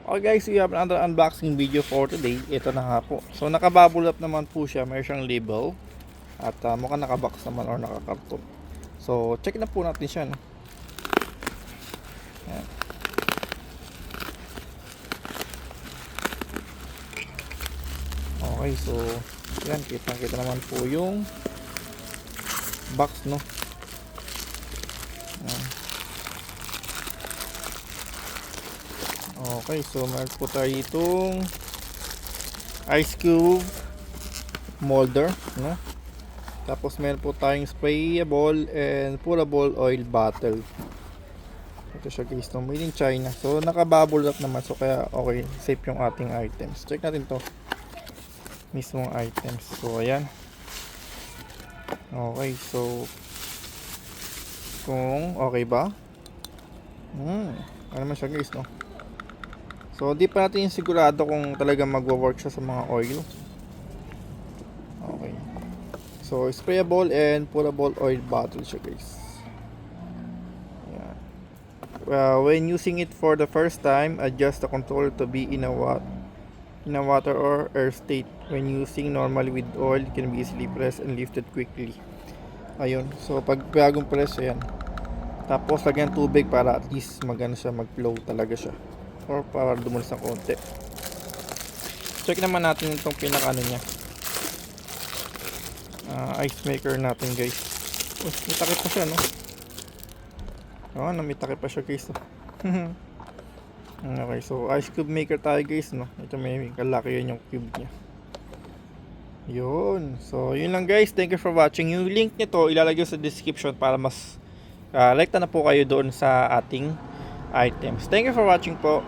Okay guys, we have another unboxing video for today. Ito na nga po. So nakabubble up naman po siya, may siyang label. At mukhang nakabox naman or nakakarton. So check na po natin siya, no? Ayan. Okay, so yan, kita naman po yung box, no? Ayan. Okay, so meron po tayo itong ice cube molder, no? Tapos meron po tayong sprayable and pourable oil bottle. Ito siya guys, no? Made in China. So nakabubble wrap naman, so kaya okay, safe yung ating items. Check natin to mismong items. So ayan. Okay, so kung okay ba? Ano naman siya guys, no? So di pa natin sigurado kung talagang magwo-work siya sa mga oil. Okay. So sprayable and pourable oil bottle siya guys. Ayan. When using it for the first time, adjust the controller to be in a water or air state. When using normally with oil, it can be easily pressed and lifted quickly. Ayun. So pag bagong press, ayan. Tapos lagyan tubig para at least magano siya, mag-flow talaga siya. Or para dumulas ng konti. Check naman natin itong pinaka-ano niya. Ice maker natin guys. Oh, may takip pa siya, no? Oh, may takip pa siya guys, no? Okay, so ice cube maker tayo guys, no? Ito may kalaki yun yung cube niya. Yun. So yun lang guys. Thank you for watching. Yung link nito ilalagay sa description para mas like na po kayo doon sa ating items. Thank you for watching po.